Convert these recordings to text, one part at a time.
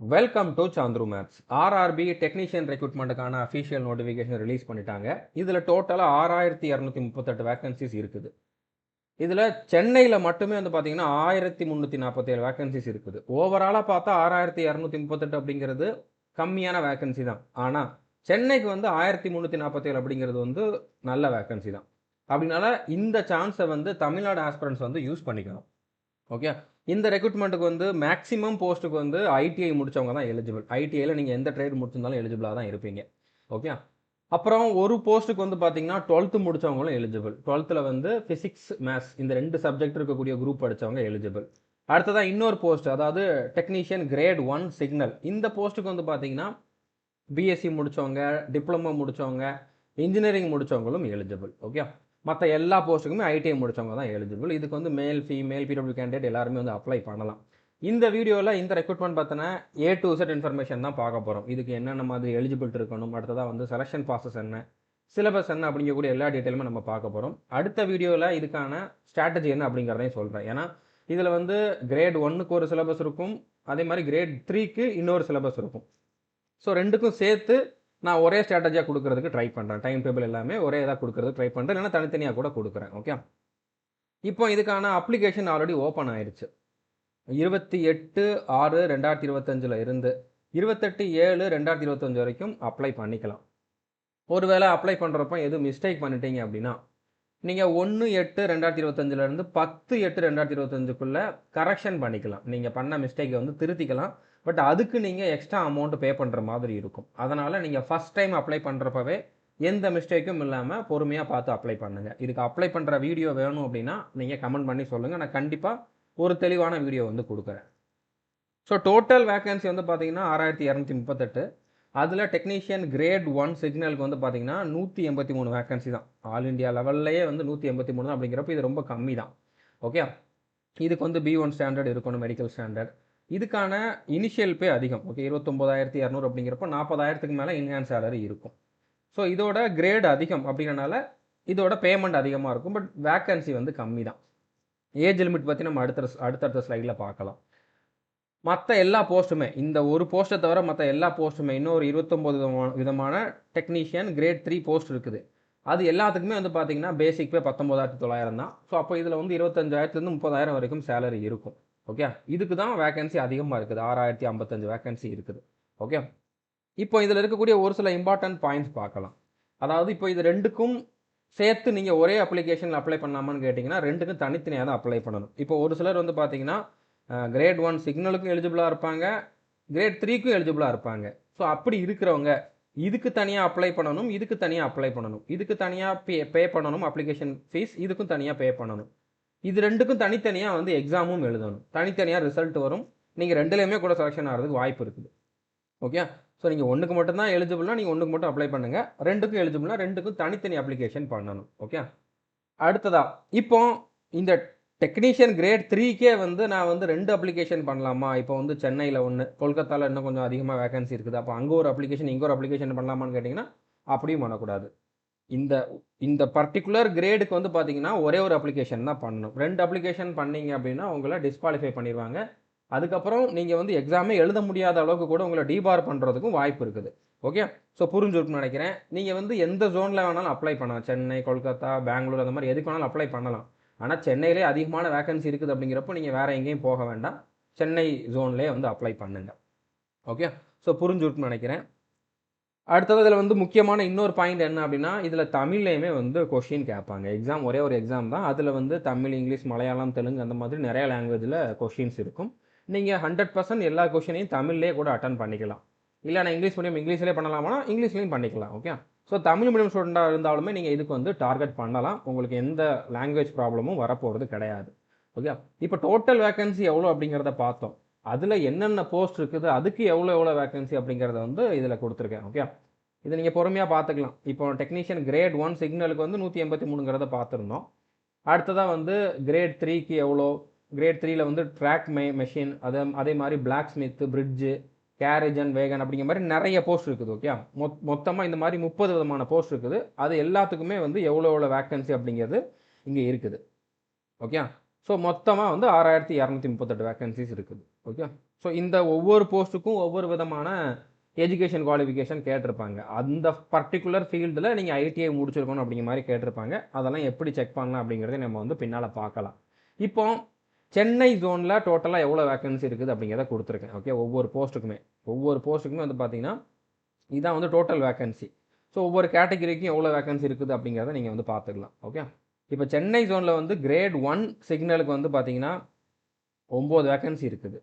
Welcome to Chandru maths. RRB technician ரெக்ரூட்மெண்ட்டுக்கான official notification release பண்ணிட்டாங்க. இதில் டோட்டலாக 6238 வேகன்சிஸ் இருக்குது. இதில் சென்னையில் மட்டுமே வந்து பார்த்தீங்கன்னா 1347 வேகன்சிஸ் இருக்குது. ஓவராலாக பார்த்தா 6238 அப்படிங்கிறது கம்மியான வேகன்சி தான். ஆனால் சென்னைக்கு வந்து 1347 அப்படிங்கிறது வந்து நல்ல வேகன்சி தான். அப்படின்னால இந்த சான்ஸை வந்து தமிழ்நாடு ஆஸ்பிரண்ட்ஸ் வந்து யூஸ் பண்ணிக்கணும். ஓகே, இந்த ரெக்ரூட்மெண்ட்டுக்கு வந்து மேக்ஸிமம் போஸ்ட்டுக்கு வந்து ஐடிஐ முடித்தவங்க தான் எலிஜிபிள். ஐடிஐயில் நீங்கள் எந்த ட்ரேட் முடிச்சிருந்தாலும் எலிஜிபிளாக தான் இருப்பீங்க. ஓகே, அப்புறம் ஒரு போஸ்ட்டுக்கு வந்து பார்த்தீங்கன்னா 12th முடித்தவங்களும் எலிஜிபிள். 12th வந்து ஃபிசிக்ஸ் மேத்ஸ் இந்த 2 சப்ஜெக்ட் இருக்கக்கூடிய குரூப் படித்தவங்க எலிஜிபிள். அடுத்ததான் இன்னொரு போஸ்ட், அதாவது டெக்னீஷியன் கிரேட் 1 சிக்னல். இந்த போஸ்ட்டுக்கு வந்து பார்த்தீங்கன்னா பிஎஸ்சி முடித்தவங்க, டிப்ளமோ முடித்தவங்க, இன்ஜினியரிங் முடித்தவங்களும் எலிஜிபிள். ஓகே, மற்ற எல்லா போஸ்ட்டுக்குமே ஐடிஐ முடித்தவங்க தான் எலிஜிபிள். இதுக்கு வந்து மேல் ஃபீமேல் பிடபிள்யூ கேண்டிடேட் எல்லாருமே வந்து அப்ளை பண்ணலாம். இந்த வீடியோவில் இந்த ரெக்ரூட்மெண்ட் பார்த்தோன்னா A to Z இன்ஃபர்மேஷன் தான் பார்க்க போகிறோம். இதுக்கு என்னென்ன மாதிரி எலிஜிபிலிட்டி இருக்கணும், அடுத்ததாக வந்து செலெக்ஷன் ப்ராசஸ் என்ன, சிலபஸ் என்ன அப்படிங்கக்கூடிய எல்லா டீட்டெயிலுமே நம்ம பார்க்க போகிறோம். அடுத்த வீடியோவில் இதுக்கான ஸ்ட்ராட்டஜி என்ன அப்படிங்கிறதையும் சொல்கிறேன். ஏன்னா இதில் வந்து கிரேட் 1க்கு ஒரு சிலபஸ் இருக்கும், அதே மாதிரி கிரேட் 3க்கு இன்னொரு சிலபஸ் இருக்கும். ஸோ ரெண்டுக்கும் சேர்த்து நான் ஒரே ஸ்ட்ராட்டஜியாக கொடுக்கறதுக்கு ட்ரை பண்ணுறேன். டைம் டேபிள் எல்லாமே ஒரே இதாக கொடுக்கறதுக்கு ட்ரை பண்ணுறேன், இல்லைன்னா தனித்தனியாக கூட கொடுக்குறேன். ஓகே, இப்போ இதுக்கான அப்ளிகேஷன் ஆல்ரெடி ஓப்பன் ஆயிடுச்சு. 28/6/2025 இருந்து 28/7/2025 வரைக்கும் அப்ளை பண்ணிக்கலாம். ஒருவேளை அப்ளை பண்ணுறப்போ எதுவும் மிஸ்டேக் பண்ணிட்டீங்க அப்படின்னா நீங்கள் 1/8/2025 10/8/2025 கரெக்ஷன் பண்ணிக்கலாம். நீங்கள் பண்ண மிஸ்டேக்கை வந்து திருத்திக்கலாம். பட் அதுக்கு நீங்கள் எக்ஸ்ட்ரா அமௌண்ட் பே பண்ணுற மாதிரி இருக்கும். அதனால் நீங்கள் ஃபஸ்ட் டைம் அப்ளை பண்ணுறப்பவே எந்த மிஸ்டேக்கும் இல்லாமல் பொறுமையாக பார்த்து அப்ளை பண்ணுங்கள். இதுக்கு அப்ளை பண்ணுற வீடியோ வேணும் அப்படின்னா நீங்கள் கமெண்ட் பண்ணி சொல்லுங்கள். நான் கண்டிப்பாக ஒரு தெளிவான வீடியோ வந்து கொடுக்குறேன். ஸோ டோட்டல் வேகன்சி வந்து பார்த்தீங்கன்னா 6238. அதில் டெக்னீஷியன் கிரேட் 1 சிக்னலுக்கு வந்து பார்த்தீங்கன்னா 183 வேகன்சி தான். ஆல் இண்டியா லெவல்லையே வந்து 183 தான். அப்படிங்கிறப்ப இது ரொம்ப கம்மி தான். ஓகே, இதுக்கு வந்து B1 ஸ்டாண்டர்ட் இருக்கணும், மெடிக்கல் ஸ்டாண்டர்ட். இதுக்கான இனிஷியல் பே அதிகம். ஓகே, 29,200 அப்படிங்கிறப்ப 40,000க்கு மேலே இன்ஹேன்ஸ் சேலரி இருக்கும். ஸோ இதோட கிரேட் அதிகம் அப்படிங்கிறனால இதோட பேமெண்ட் அதிகமாக இருக்கும். பட் வேக்கன்சி வந்து கம்மி தான். ஏஜ் லிமிட் பற்றி நம்ம அடுத்தடுத்த ஸ்லைடில் பார்க்கலாம். மற்ற எல்லா போஸ்ட்டுமே, இந்த ஒரு போஸ்ட்டை தவிர மற்ற எல்லா போஸ்ட்டுமே, இன்னொரு 29 விதமான டெக்னீஷியன் கிரேட் 3 போஸ்ட் இருக்குது. அது எல்லாத்துக்குமே வந்து பார்த்தீங்கன்னா பேசிக் பே 19,900 தான். ஸோ அப்போ இதில் வந்து 25,000லேருந்து 30,000 வரைக்கும் சேலரி இருக்கும். ஓகே, இதுக்கு தான் வேகன்சி அதிகமாக இருக்குது. 6,055 வேகன்சி இருக்குது. ஓகே, இப்போ இதில் இருக்கக்கூடிய ஒரு சில இம்பார்ட்டன்ட் பாயிண்ட்ஸ் பார்க்கலாம். அதாவது இப்போ இது ரெண்டுக்கும் சேர்த்து நீங்கள் ஒரே அப்ளிகேஷனில் அப்ளை பண்ணலாமான்னு கேட்டிங்கன்னா ரெண்டுக்கும் தனித்தனியாக தான் அப்ளை பண்ணணும். இப்போ ஒரு சிலர் வந்து பார்த்தீங்கன்னா கிரேட் 1 சிக்னலுக்கும் எலிஜிபிளாக இருப்பாங்க, கிரேட் 3க்கும் எலிஜிபிளாக இருப்பாங்க. ஸோ அப்படி இருக்கிறவங்க இதுக்கு தனியாக அப்ளை பண்ணணும், இதுக்கு தனியாக அப்ளை பண்ணணும், இதுக்கு தனியாக பே பண்ணணும் அப்ளிகேஷன் ஃபீஸ், இதுக்கும் தனியாக பே பண்ணணும். இது ரெண்டுக்கும் தனித்தனியாக வந்து எக்ஸாமும் எழுதணும். தனித்தனியாக ரிசல்ட் வரும். நீங்கள் ரெண்டுலேயுமே கூட செலெக்ஷன் ஆகிறதுக்கு வாய்ப்பு இருக்குது. ஓகே, ஸோ நீங்கள் ஒன்றுக்கு மட்டும்தான் எலிஜிபிள்னா நீங்கள் ஒன்றுக்கு மட்டும் அப்ளை பண்ணுங்கள். ரெண்டுக்கும் எலிஜிபிள்னா ரெண்டுக்கும் தனித்தனி அப்ளிகேஷன் பண்ணணும். ஓகே, அடுத்ததா இப்போ இந்த டெக்னீஷியன் கிரேட் 3க்கே வந்து நான் வந்து 2 அப்ளிகேஷன் பண்ணலாமா? இப்போ வந்து சென்னையில் ஒன்று, கொல்கத்தாவில் இன்னும் கொஞ்சம் அதிகமாக வேகன்சி இருக்குது. அப்போ அங்கே ஒரு அப்ளிகேஷன், இங்கே ஒரு அப்ளிகேஷன் பண்ணலாமான்னு கேட்டிங்கன்னா அப்படியும் பண்ணக்கூடாது. இந்த இந்த பர்டிகுலர் கிரேடுக்கு வந்து பார்த்தீங்கன்னா ஒரே ஒரு அப்ளிகேஷன் தான் பண்ணணும். 2 அப்ளிகேஷன் பண்ணீங்க அப்படின்னா உங்களை டிஸ்குவாலிஃபை பண்ணிடுவாங்க. அதுக்கப்புறம் நீங்கள் வந்து எக்ஸாமே எழுத முடியாத அளவுக்கு கூட உங்களை டிபார் பண்ணுறதுக்கும் வாய்ப்பு இருக்குது. ஓகே, ஸோ புரிஞ்சுருக்குன்னு நினைக்கிறேன். நீங்கள் வந்து எந்த ஜோனில் வேணாலும் அப்ளை பண்ணலாம். சென்னை, கொல்கத்தா, பெங்களூர் அந்த மாதிரி எதுக்கு வேணாலும் அப்ளை பண்ணலாம். ஆனால் சென்னையிலே அதிகமான வேகன்சி இருக்குது அப்படிங்கிறப்போ நீங்கள் வேறு எங்கேயும் போக வேண்டாம். சென்னை ஜோன்லேயே வந்து அப்ளை பண்ணுங்கள். ஓகே, ஸோ புரிஞ்சுருக்குன்னு நினைக்கிறேன். அடுத்தது இதில் வந்து முக்கியமான இன்னொரு பாயிண்ட் என்ன அப்படின்னா, இதில் தமிழ்லையுமே வந்து கொஷின் கேட்பாங்க. எக்ஸாம் ஒரே ஒரு எக்ஸாம் தான். அதில் வந்து தமிழ், இங்கிலீஷ், மலையாளம், தெலுங்கு அந்த மாதிரி நிறைய லாங்குவேஜில் கொஷின்ஸ் இருக்கும். நீங்கள் 100% எல்லா கொஷினையும் தமிழ்லேயே கூட அட்டன் பண்ணிக்கலாம். இல்லை நான் இங்கிலீஷ் மீடியம் இங்கிலீஷ்லேயே பண்ணலாமா, இங்கிலீஷ்லேயும் பண்ணிக்கலாம். ஓகே, ஸோ தமிழ் மீடியம் ஸ்டூடெண்ட்டாக இருந்தாலுமே நீங்கள் இதுக்கு வந்து டார்கெட் பண்ணலாம். உங்களுக்கு எந்த லாங்குவேஜ் ப்ராப்ளமும் வரப்போகிறது கிடையாது. ஓகே, இப்போ டோட்டல் வேகன்சி எவ்வளோ அப்படிங்கிறத பார்த்தோம். அதில் என்னென்ன போஸ்ட் இருக்குது, அதுக்கு எவ்வளோ வேகன்சி அப்படிங்கிறத வந்து இதில் கொடுத்துருக்கேன். ஓகே, இதை நீங்கள் பொறுமையாக பார்த்துக்கலாம். இப்போ டெக்னீஷியன் கிரேட் 1 சிக்னலுக்கு வந்து 183ங்கிறத பார்த்துருந்தோம். அடுத்ததாக வந்து கிரேட் 3க்கு எவ்வளோ, கிரேட் 3ல் வந்து ட்ராக் மெஷின், அதே மாதிரி blacksmith, bridge, garage and wagon அப்படிங்கிற மாதிரி நிறைய போஸ்ட் இருக்குது. ஓகே, மொத்தமாக இந்த மாதிரி 30 விதமான போஸ்ட் இருக்குது. அது எல்லாத்துக்குமே வந்து எவ்வளோ வேகன்சி அப்படிங்கிறது இங்கே இருக்குது. ஓகே, ஸோ மொத்தமாக வந்து 6238 வேக்கன்சிஸ் இருக்குது. ஓகே. ஸோ இந்த ஒவ்வொரு போஸ்ட்டுக்கும் ஒவ்வொரு விதமான எஜுகேஷன் குவாலிஃபிகேஷன் கேட்டிருப்பாங்க. அந்த பர்டிகுலர் ஃபீல்டில் நீங்கள் ஐடிஐ முடிச்சிருக்கணும் அப்படிங்கிற மாதிரி கேட்டிருப்பாங்க. அதெல்லாம் எப்படி செக் பண்ணலாம் அப்படிங்கிறத நம்ம வந்து பின்னால் பார்க்கலாம். இப்போ சென்னை ஜோனில் டோட்டலாக எவ்வளோ வேக்கன்சி இருக்குது அப்படிங்கிறத கொடுத்துருக்கேன். ஓகே. ஒவ்வொரு போஸ்ட்டுக்குமே வந்து பார்த்தீங்கன்னா இதான் வந்து டோட்டல் வேக்கன்சி. ஸோ ஒவ்வொரு கேட்டகரிக்கும் எவ்வளோ வேக்கன்சி இருக்குது அப்படிங்கிறத நீங்கள் வந்து பார்த்துக்கலாம். ஓகே. இப்போ சென்னை ஜோனில் வந்து கிரேட் 1 சிக்னலுக்கு வந்து பார்த்தீங்கன்னா 9 வேக்கன்சி இருக்குது.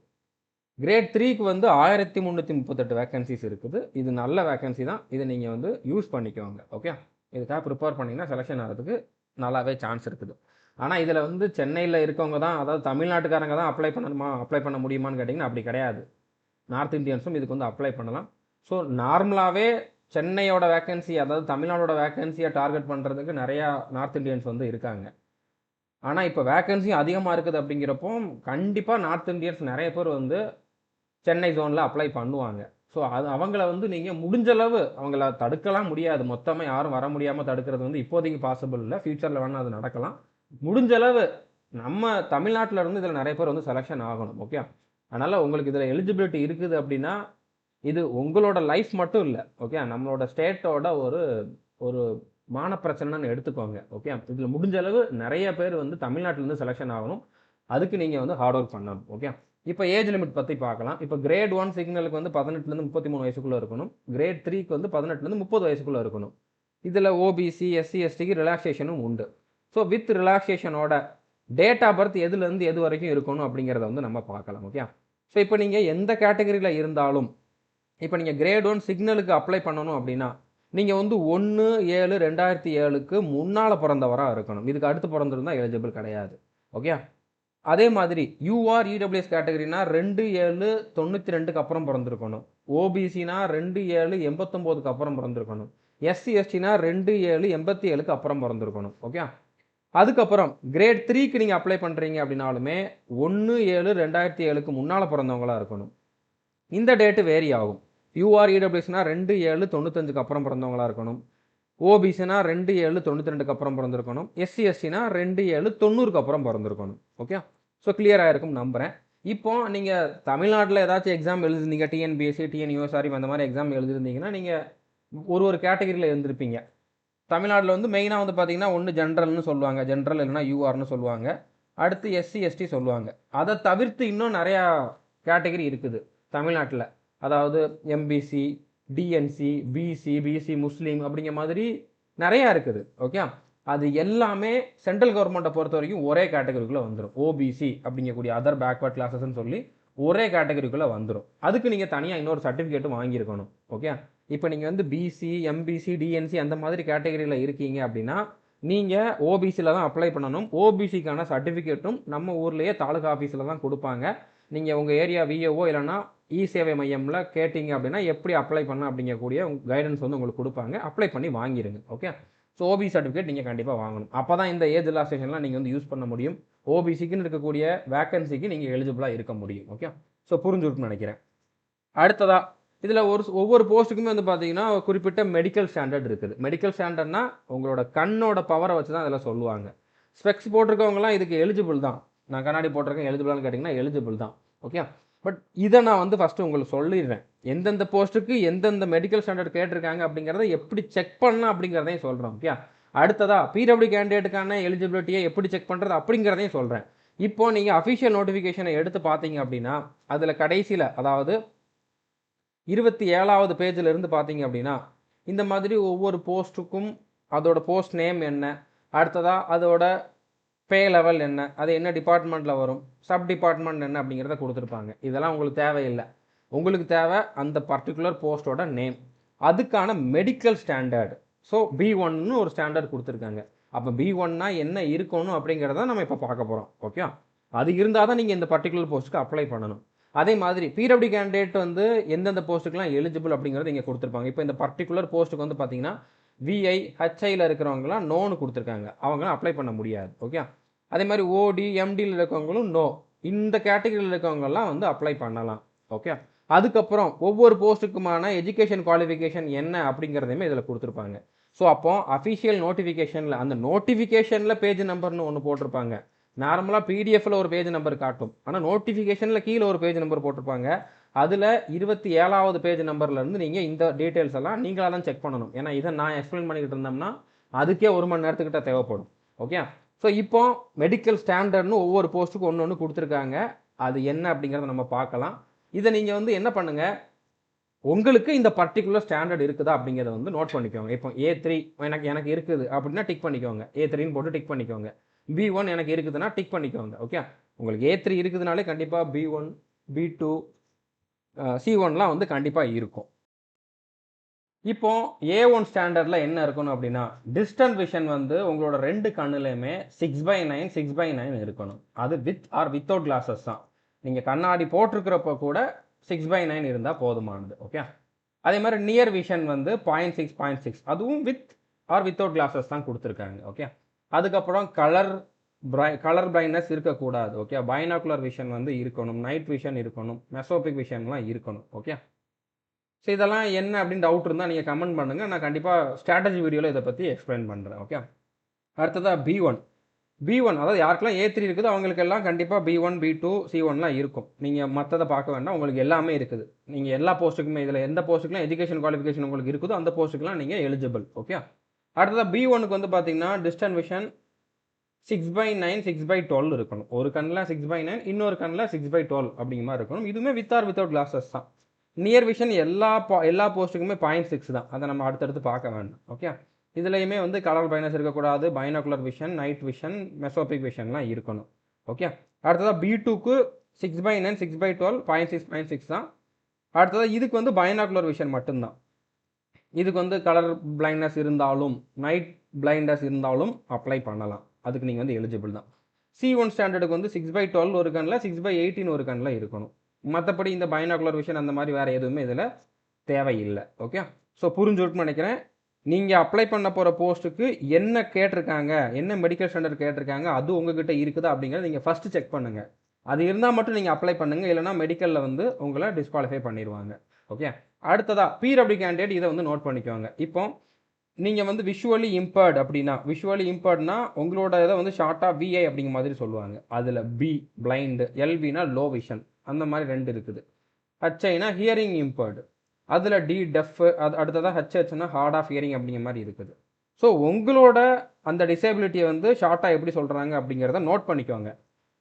கிரேட் 3க்கு வந்து 1338 வேக்கன்சிஸ் இருக்குது. இது நல்ல வேக்கன்சி தான். இதை நீங்கள் வந்து யூஸ் பண்ணிக்கோங்க. ஓகே. இதுக்காக ப்ரிப்பேர் பண்ணிங்கன்னா செலெக்ஷன் ஆகிறதுக்கு நல்லாவே சான்ஸ் இருக்குது. ஆனால் இதில் வந்து சென்னையில் இருக்கவங்க தான், அதாவது தமிழ்நாட்டுக்காரங்க தான் அப்ளை பண்ண முடியுமான்னு கேட்டிங்கன்னா அப்படி கிடையாது. நார்த் இந்தியன்ஸும் இதுக்கு வந்து அப்ளை பண்ணலாம். ஸோ நார்மலாகவே சென்னையோட வேக்கன்சி, அதாவது தமிழ்நாடோட வேக்கன்சியை டார்கெட் பண்ணுறதுக்கு நிறையா நார்த் இந்தியன்ஸ் வந்து இருக்காங்க. ஆனால் இப்போ வேக்கன்சியும் அதிகமாக இருக்குது அப்படிங்கிறப்போ கண்டிப்பாக நார்த் இந்தியன்ஸ் நிறைய பேர் வந்து சென்னை ஜோனில் அப்ளை பண்ணுவாங்க. ஸோ அது அவங்கள வந்து நீங்கள் முடிஞ்சளவு அவங்கள தடுக்கலாம் முடியாது. மொத்தமாக யாரும் வர முடியாமல் தடுக்கிறது வந்து இப்போதைக்கு பாசிபிள் இல்லை. ஃப்யூச்சரில் வேணால் அது நடக்கலாம். முடிஞ்சளவு நம்ம தமிழ்நாட்டில் இருந்து இதில் நிறைய பேர் வந்து செலெக்ஷன் ஆகணும். ஓகே. அதனால் உங்களுக்கு இதில் எலிஜிபிலிட்டி இருக்குது அப்படின்னா இது உங்களோட லைஃப் மட்டும் இல்லை. ஓகே. நம்மளோட ஸ்டேட்டோட ஒரு ஒரு மான பிரச்சனைன்னு எடுத்துக்கோங்க. ஓகே. இதில் முடிஞ்சளவு நிறைய பேர் வந்து தமிழ்நாட்டிலேருந்து செலெக்ஷன் ஆகணும். அதுக்கு நீங்கள் வந்து ஹார்ட் ஒர்க் பண்ணணும். ஓகே. இப்போ ஏஜ் லிமிட் பற்றி பார்க்கலாம். இப்போ கிரேட் 1 சிக்னலுக்கு வந்து 18லேருந்து 33 வயசுக்குள்ளே இருக்கணும். கிரேட் 3க்கு வந்து 18லேருந்து 30 வயசுக்குள்ளே இருக்கணும். இதில் ஓபிசி, எஸ்சி, எஸ்டிக்கு ரிலாக்ஸேஷனும் உண்டு. ஸோ வித் ரிலாக்ஸேஷனோட டேட் ஆஃப் பர்த் எதுலேருந்து எது வரைக்கும் இருக்கணும் அப்படிங்கிறத வந்து நம்ம பார்க்கலாம். ஓகே. ஸோ இப்போ நீங்கள் எந்த கேட்டகரியில் இருந்தாலும், இப்போ நீங்கள் கிரேட் 1 சிக்னலுக்கு அப்ளை பண்ணணும் அப்படின்னா நீங்கள் வந்து 1/7/2007க்கு முன்னால் பிறந்தவராக இருக்கணும். இதுக்கு அடுத்து பிறந்திருந்தால் எலிஜிபிள் கிடையாது. ஓகே. அதே மாதிரி யூஆர் இடபிள்யூஎஸ் கேட்டகரினா 2/7/92க்கு அப்புறம் பிறந்திருக்கணும். ஓபிசினா 2/7/89க்கு அப்புறம் பிறந்திருக்கணும். எஸ்சி எஸ்டினா 2/7/87க்கு அப்புறம் பிறந்திருக்கணும். ஓகே. அதுக்கப்புறம் கிரேட் 3க்கு நீங்கள் அப்ளை பண்ணுறீங்க அப்படின்னாலுமே 1/7/2007க்கு முன்னால் பிறந்தவங்களா இருக்கணும். இந்த டேட்டு வேரி ஆகும். யூஆர் இடபிள்யூஎஸ்னா 2/7/95க்கு அப்புறம் பிறந்தவங்களா இருக்கணும். ஓபிசினா 2/7/92க்கு அப்புறம் பிறந்திருக்கணும். எஸ்சி எஸ்டினா 2/7/90க்கு அப்புறம் பிறந்திருக்கணும். ஓகே. ஸோ கிளியராக இருக்கும் நம்புகிறேன். இப்போ நீங்கள் தமிழ்நாட்டில் ஏதாச்சும் எக்ஸாம் எழுதிருந்தீங்க, டிஎன்பிஎஸ்சி, டிஎன்யூஎஸ்ஆர்பி அந்த மாதிரி எக்ஸாம் எழுதிருந்தீங்கன்னா நீங்கள் ஒரு கேட்டகரியில் இருந்திருப்பீங்க. தமிழ்நாட்டில் வந்து மெயினாக வந்து பார்த்தீங்கன்னா ஒன்று ஜென்ரல்னு சொல்லுவாங்க, ஜென்ரல் இல்லைனா யூஆர்னு சொல்லுவாங்க. அடுத்து எஸ்சி எஸ்டி சொல்லுவாங்க. அதை தவிர்த்து இன்னும் நிறையா கேட்டகரி இருக்குது தமிழ்நாட்டில். அதாவது எம்பிசி, டிஎன்சி, பிசி முஸ்லீம் அப்படிங்கிற மாதிரி நிறையா இருக்குது. ஓகே. அது எல்லாமே சென்ட்ரல் கவர்மெண்ட்டை பொறுத்த வரைக்கும் ஒரே கேட்டகரிக்குள்ளே வந்துடும். ஓபிசி அப்படிங்கக்கூடிய அதர் பேக்வர்ட் கிளாஸஸ்ன்னு சொல்லி ஒரே கேட்டகரிக்குள்ளே வந்துடும். அதுக்கு நீங்கள் தனியாக இன்னொரு சர்டிஃபிகேட்டும் வாங்கியிருக்கணும். ஓகே. இப்போ நீங்கள் வந்து பிசி, எம்பிசி, டிஎன்சி அந்த மாதிரி கேட்டகரியில் இருக்கீங்க அப்படின்னா நீங்கள் ஓபிசியில் தான் அப்ளை பண்ணணும். ஓபிசிக்கான சர்டிஃபிகேட்டும் நம்ம ஊர்லேயே தாலுகா ஆஃபீஸில் தான் கொடுப்பாங்க. நீங்கள் உங்கள் ஏரியா விஏஓ இல்லைனா இ சேவை மையமில் கேட்டிங்க அப்படின்னா எப்படி அப்ளை பண்ண அப்படிங்கக்கூடிய கைடன்ஸ் வந்து உங்களுக்கு கொடுப்பாங்க. அப்ளை பண்ணி வாங்கிடுங்க. ஓகே. ஸோ ஓபிசி சர்டிஃபிகேட் நீங்கள் கண்டிப்பாக வாங்கணும். அப்போ தான் இந்த ஏஜ் ரிலாக்ஸேஷன்லாம் நீங்கள் வந்து யூஸ் பண்ண முடியும். ஓபிசிக்குன்னு இருக்கக்கூடிய வேக்கன்சிக்கு நீங்கள் எலிஜிபிளாக இருக்க முடியும். ஓகே. ஸோ புரிஞ்சுருக்குன்னு நினைக்கிறேன். அடுத்ததாக இதில் ஒவ்வொரு போஸ்ட்டுக்குமே வந்து பார்த்தீங்கன்னா குறிப்பிட்ட மெடிக்கல் ஸ்டாண்டர்ட் இருக்குது. மெடிக்கல் ஸ்டாண்டர்ட்னா உங்களோட கண்ணோட பவரை வச்சு தான் அதில் சொல்லுவாங்க. ஸ்பெக்ஸ் போட்டிருக்கவங்களாம் இதுக்கு எலிஜிபிள் தான். நான் கண்ணாடி போட்டிருக்கேன், எலிஜிபிளான்னு கேட்டிங்கன்னா எலிஜிபிள் தான். ஓகே. பட் இதை நான் வந்து ஃபஸ்ட்டு உங்களுக்கு சொல்லிடுறேன். எந்தெந்த போஸ்ட்டுக்கு எந்தெந்த மெடிக்கல் ஸ்டாண்டர்ட் கேட்டிருக்காங்க அப்படிங்கிறத எப்படி செக் பண்ணலாம் அப்படிங்கிறதையும் சொல்கிறேன். ஓகே. அடுத்ததாக பிடபிள்யூ கேண்டிடேட்டுக்கான எலிஜிபிலிட்டியை எப்படி செக் பண்ணுறது அப்படிங்கிறதையும் சொல்கிறேன். இப்போது நீங்கள் அஃபிஷியல் நோட்டிஃபிகேஷனை எடுத்து பார்த்தீங்க அப்படின்னா அதில் கடைசியில், அதாவது 27வது பேஜில் இருந்து பார்த்தீங்க அப்படின்னா இந்த மாதிரி ஒவ்வொரு போஸ்ட்டுக்கும் அதோட போஸ்ட் நேம் என்ன, அடுத்ததாக அதோட பே லெவல் என்ன, அது என்ன டிபார்ட்மெண்ட்டில் வரும், சப் டிபார்ட்மெண்ட் என்ன அப்படிங்கிறத கொடுத்துருப்பாங்க. இதெல்லாம் உங்களுக்கு தேவையில்லை. உங்களுக்கு தேவை அந்த பர்டிகுலர் போஸ்ட்டோட நேம், அதுக்கான மெடிக்கல் ஸ்டாண்டர்ட். ஸோ B1ன்னு ஒரு ஸ்டாண்டர்ட் கொடுத்துருக்காங்க. அப்போ B1னா என்ன இருக்கணும் அப்படிங்கிறத நம்ம இப்போ பார்க்க போகிறோம். ஓகே. அது இருந்தால் தான் நீங்கள் இந்த பர்டிகுலர் போஸ்ட்டுக்கு அப்ளை பண்ணணும். அதே மாதிரி பிடபிள்யூ கேண்டிடேட் வந்து எந்தெந்த போஸ்ட்டுக்கெலாம் எலிஜிபிள் அப்படிங்கிறது இங்கே கொடுத்துருப்பாங்க. இப்போ இந்த பர்டிகுலர் போஸ்ட்டுக்கு வந்து பார்த்தீங்கன்னா விஐ, ஹெச்ஐயில் இருக்கிறவங்களாம் நோன்னு கொடுத்துருக்காங்க. அவங்களாம் அப்ளை பண்ண முடியாது. ஓகே. அதே மாதிரி ஓடி, எம்டியில் இருக்கவங்களும் நோ. இந்த கேட்டகரியில் இருக்கவங்கெல்லாம் வந்து அப்ளை பண்ணலாம். ஓகே. அதுக்கப்புறம் ஒவ்வொரு போஸ்ட்டுக்குமான எஜுகேஷன் குவாலிஃபிகேஷன் என்ன அப்படிங்கிறதையுமே இதில் கொடுத்துருப்பாங்க. ஸோ அப்போ அஃபிஷியல் நோட்டிஃபிகேஷனில், அந்த நோட்டிஃபிகேஷனில் பேஜ் நம்பர்னு ஒன்று போட்டிருப்பாங்க. நார்மலாக பிடிஎஃப்ல ஒரு பேஜ் நம்பர் காட்டும், ஆனால் நோட்டிஃபிகேஷனில் கீழே ஒரு பேஜ் நம்பர் போட்டிருப்பாங்க. அதில் 27வது பேஜ் நம்பர்லேருந்து நீங்கள் இந்த டீட்டெயில்ஸ் எல்லாம் நீங்களாக தான் செக் பண்ணணும். ஏன்னா இதை நான் எக்ஸ்பிளைன் பண்ணிக்கிட்டு இருந்தோம்னா அதுக்கே 1 மணி நேரத்துக்கிட்ட தேவைப்படும். ஓகே, ஸோ இப்போ மெடிக்கல் ஸ்டாண்டர்ட்னு ஒவ்வொரு போஸ்ட்டுக்கும் ஒன்று ஒன்று கொடுத்துருக்காங்க. அது என்ன அப்படிங்கிறத நம்ம பார்க்கலாம். இதை நீங்கள் வந்து என்ன பண்ணுங்கள், உங்களுக்கு இந்த பர்டிகுலர் ஸ்டாண்டர்ட் இருக்குதா அப்படிங்கிறத வந்து நோட் பண்ணிக்கோங்க. இப்போ A3 எனக்கு இருக்குது அப்படின்னா டிக் பண்ணிக்கோங்க, A3ன்னு போட்டு டிக் பண்ணிக்கோங்க. B1 எனக்கு இருக்குதுன்னா டிக் பண்ணிக்கோங்க. ஓகே, உங்களுக்கு A3 இருக்குதுனாலே கண்டிப்பாக B1 B2 C1லாம் வந்து கண்டிப்பாக இருக்கும். இப்போ A1 ஸ்டாண்டர்டில் என்ன இருக்கணும் அப்படின்னா, டிஸ்டன்ட் விஷன் வந்து உங்களோட 2 கண்ணுலையுமே 6/9 6/9 இருக்கணும். அது வித் ஆர் வித்தவுட் கிளாஸஸ் தான். நீங்கள் கண்ணாடி போட்டிருக்கிறப்ப கூட 6/9 இருந்தால் போதுமானது. ஓகே, அதே மாதிரி நியர் விஷன் வந்து 0.6 0.6 அதுவும் வித் ஆர் வித்தவுட் கிளாஸஸ் தான் கொடுத்துருக்காங்க. ஓகே, அதுக்கப்புறம் கலர் பிரைட்னஸ் இருக்கக்கூடாது. ஓகே, பைனாகுலர் விஷன் வந்து இருக்கணும், நைட் விஷன் இருக்கணும், மெசோபிக் விஷன்லாம் இருக்கணும். ஓகே, ஸோ இதெல்லாம் என்ன அப்படின்னு டவுட் இருந்தால் நீங்கள் கமெண்ட் பண்ணுங்கள், நான் கண்டிப்பாக ஸ்ட்ராட்டஜி வீடியோவில் இதை பற்றி எக்ஸ்பிளைன் பண்ணுறேன். ஓகே, அடுத்ததாக B1 அதாவது யாருக்கெல்லாம் A3 இருக்குதோ அவங்களுக்கெல்லாம் கண்டிப்பாக B1 B2 C1லாம் இருக்கும். நீங்கள் மற்றதை பார்க்க வேண்டாம், உங்களுக்கு எல்லாமே இருக்குது. நீங்கள் எல்லா போஸ்ட்டுக்குமே இதில் எந்த போஸ்ட்டுக்குலாம் எஜுகேஷன் குவாலிஃபிகேஷன் உங்களுக்கு இருக்குதோ அந்த போஸ்ட்டுக்குலாம் நீங்கள் எலிஜிபிள். ஓகே, அடுத்ததாக B1க்கு வந்து பார்த்தீங்கன்னா டிஸ்டன்ட் விஷன் 6/9 6/12 இருக்கணும். ஒரு கண்ணில் 6/9 இன்னொரு கண்ணில் 6/12 அப்படிங்கிற மாதிரி இருக்கணும். இதுவுமே வித் ஆர் வித்தவுட் கிளாஸஸ் தான். நியர் விஷன் எல்லா போஸ்ட்டுக்குமே 0.6 தான். அதை நம்ம அடுத்தடுத்து பார்க்க வேண்டாம். ஓகே, இதுலையுமே வந்து கலர் பைனஸ் இருக்கக்கூடாது, பைனாகுலர் விஷன், நைட் விஷன், மெசோபிக் விஷன்லாம் இருக்கணும். ஓகே, அடுத்ததாக B2க்கு 6/9 6/12 0.6 0.6 தான். அடுத்ததாக இதுக்கு வந்து பைனாகுலர் விஷன் மட்டும்தான். இதுக்கு வந்து கலர் பிளைண்ட்னஸ் இருந்தாலும் நைட் பிளைண்ட்னஸ் இருந்தாலும் அப்ளை பண்ணலாம். அதுக்கு நீங்கள் வந்து எலிஜிபிள் தான். C1 ஸ்டாண்டர்டுக்கு வந்து 6/12 ஒரு கண்ணில் 6/18 ஒரு கண்ணில் இருக்கணும். மற்றபடி இந்த பைனாகுலர் விஷன் அந்த மாதிரி வேறு எதுவுமே இதில் தேவையில்லை. ஓகே, ஸோ புரிஞ்சுட்டுன்னு நினைக்கிறேன். நீங்கள் அப்ளை பண்ண போகிற போஸ்ட்டுக்கு என்ன கேட்டிருக்காங்க, என்ன மெடிக்கல் ஸ்டாண்டர்ட் கேட்டிருக்காங்க, அது உங்ககிட்ட இருக்குதா அப்படிங்கிறத நீங்கள் ஃபஸ்ட்டு செக் பண்ணுங்கள். அது இருந்தால் மட்டும் நீங்கள் அப்ளை பண்ணுங்கள், இல்லைனா மெடிக்கலில் வந்து உங்களை டிஸ்குவாலிஃபை பண்ணிடுவாங்க. ஓகே, அடுத்ததாக பிடபிள்யூ கேண்டிடேட் இதை வந்து நோட் பண்ணிக்கோங்க. இப்போ நீங்கள் வந்து விஷுவலி இம்பேர்டு அப்படின்னா, விஷுவலி இம்பேர்ட்னா உங்களோட இதை வந்து ஷார்ட்டாக VI அப்படிங்கிற மாதிரி சொல்லுவாங்க. அதில் B பிளைண்டு, LVனா லோ விஷன், அந்த மாதிரி 2 இருக்குது. HIனா ஹியரிங் இம்பேர்டு, அதில் D டெஃப், அது அடுத்ததாக HHனா ஹார்ட் ஆஃப் ஹியரிங் அப்படிங்கிற மாதிரி இருக்குது. ஸோ உங்களோட அந்த டிசேபிலிட்டியை வந்து ஷார்ட்டாக எப்படி சொல்கிறாங்க அப்படிங்கிறத நோட் பண்ணிக்கோங்க.